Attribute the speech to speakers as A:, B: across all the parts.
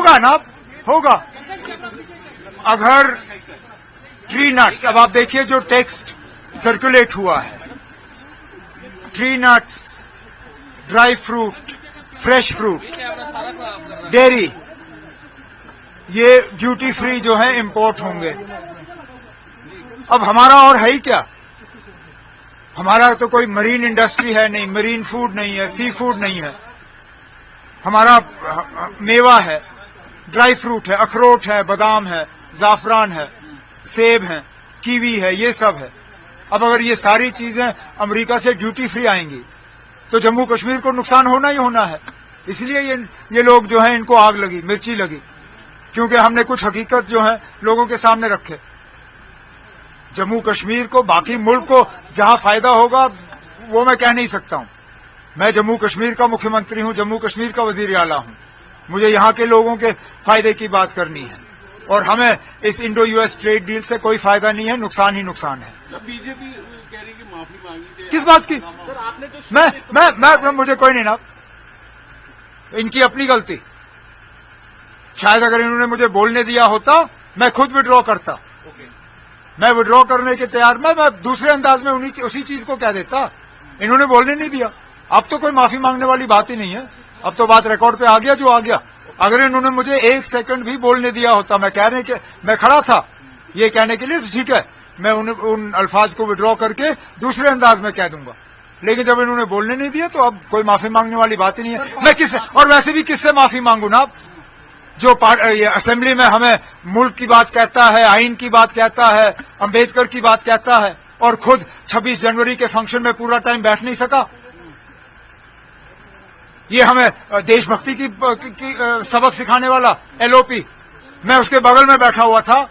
A: होगा ना, होगा। अगर ट्री नट्स, अब आप देखिए जो टेक्स्ट सर्कुलेट हुआ है, tree nuts, dry fruit, fresh fruit, dairy, ये ड्यूटी फ्री जो है इंपोर्ट होंगे। अब हमारा और है ही क्या? हमारा तो कोई मरीन इंडस्ट्री है नहीं, मरीन फूड नहीं है, सी फूड नहीं है। हमारा मेवा है, ड्राई फ्रूट है, अखरोट है, बादाम है, जाफरान है, सेब है, कीवी है, ये सब है। अब अगर ये सारी चीजें अमेरिका से ड्यूटी फ्री आएंगी तो जम्मू कश्मीर को नुकसान होना ही होना है। इसलिए ये लोग जो है, इनको आग लगी, मिर्ची लगी, क्योंकि हमने कुछ हकीकत जो है लोगों के सामने रखे। जम्मू कश्मीर को, बाकी मुल्क को जहां फायदा होगा वो मैं कह नहीं सकता हूं। मैं जम्मू कश्मीर का मुख्यमंत्री हूं, जम्मू कश्मीर का वजीर आला हूं। मुझे यहां के लोगों के फायदे की बात करनी है और हमें इस इंडो यूएस ट्रेड डील से कोई फायदा नहीं है, नुकसान ही नुकसान है।
B: सर, बीजेपी कह रही कि माफी मांगी चाहिए।
A: किस बात की?
B: सर, आपने जो
A: मैं मुझे कोई नहीं ना, इनकी अपनी गलती। शायद अगर इन्होंने मुझे बोलने दिया होता मैं खुद विड्रॉ करता। मैं विड्रॉ करने के तैयार, मैं दूसरे अंदाज में उसी चीज को कह देता। इन्होंने बोलने नहीं दिया। अब तो कोई माफी मांगने वाली बात ही नहीं है, अब तो बात रिकॉर्ड पे आ गया जो आ गया। अगर इन्होंने मुझे एक सेकंड भी बोलने दिया होता, मैं खड़ा था ये कहने के लिए, तो ठीक है, मैं उन अल्फाज को विड्रॉ करके दूसरे अंदाज में कह दूंगा। लेकिन जब इन्होंने बोलने नहीं दिया तो अब कोई माफी मांगने वाली बात ही नहीं है। मैं किससे, और वैसे भी किससे माफी मांगू ना? जो असेंबली में हमें मुल्क की बात कहता है, आइन की बात कहता है, अंबेडकर की बात कहता है, और खुद 26 जनवरी के फंक्शन में पूरा टाइम बैठ नहीं सका। ये हमें देशभक्ति की सबक सिखाने वाला एलओपी, मैं उसके बगल में बैठा हुआ था,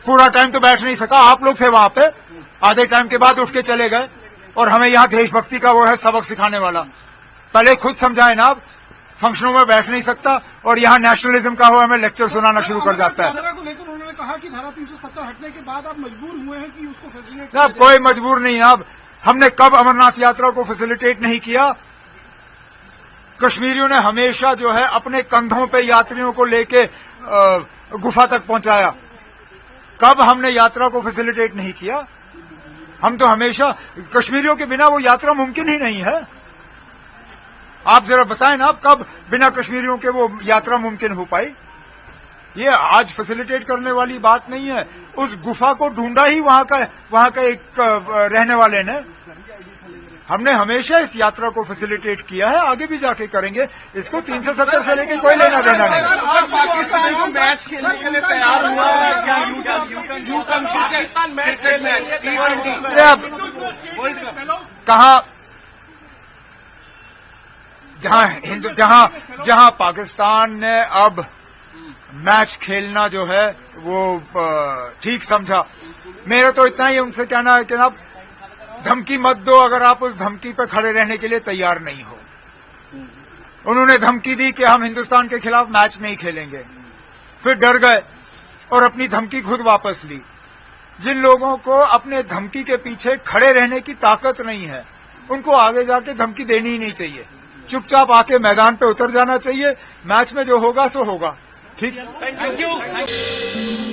A: पूरा टाइम तो बैठ नहीं सका। आप लोग थे वहां पे, आधे टाइम के बाद उठ के चले गए, और हमें यहां देशभक्ति का वो है सबक सिखाने वाला। पहले खुद समझाए ना, आप फंक्शनों में बैठ नहीं सकता और यहाँ नेशनलिज्म का हो हमें लेक्चर सुनाना शुरू कर जाता है।
B: को लेकर उन्होंने कहा कि धारा 370 हटने के बाद आप मजबूर हुए हैं कि उसको फैसिलिटेट।
A: अब कोई मजबूर नहीं। अब हमने कब अमरनाथ यात्रा को फैसिलिटेट नहीं किया? कश्मीरियों ने हमेशा जो है अपने कंधों पे यात्रियों को लेके गुफा तक पहुंचाया। कब हमने यात्रा को फैसिलिटेट नहीं किया? हम तो हमेशा, कश्मीरियों के बिना वो यात्रा मुमकिन ही नहीं है। आप जरा बताएं ना, आप कब बिना कश्मीरियों के वो यात्रा मुमकिन हो पाई? ये आज फैसिलिटेट करने वाली बात नहीं है। उस गुफा को ढूंढा ही वहां का एक रहने वाले ने। हमने हमेशा इस यात्रा को फैसिलिटेट किया है, आगे भी जाके करेंगे। इसको 370 से लेके कोई लेना देना नहीं।
B: और पाकिस्तान जो मैच खेलने के लिए तैयार हुआ है, क्या यूटर्न पाकिस्तान मैच खेलने
A: कहा जहां पाकिस्तान ने अब मैच खेलना जो है वो ठीक समझा। मेरा तो इतना ही उनसे कहना है कि आप धमकी मत दो अगर आप उस धमकी पे खड़े रहने के लिए तैयार नहीं हो। उन्होंने धमकी दी कि हम हिंदुस्तान के खिलाफ मैच नहीं खेलेंगे, फिर डर गए और अपनी धमकी खुद वापस ली। जिन लोगों को अपने धमकी के पीछे खड़े रहने की ताकत नहीं है, उनको आगे जाके धमकी देनी ही नहीं चाहिए। चुपचाप आके मैदान पे उतर जाना चाहिए। मैच में जो होगा सो होगा। ठीक।
B: Thank you.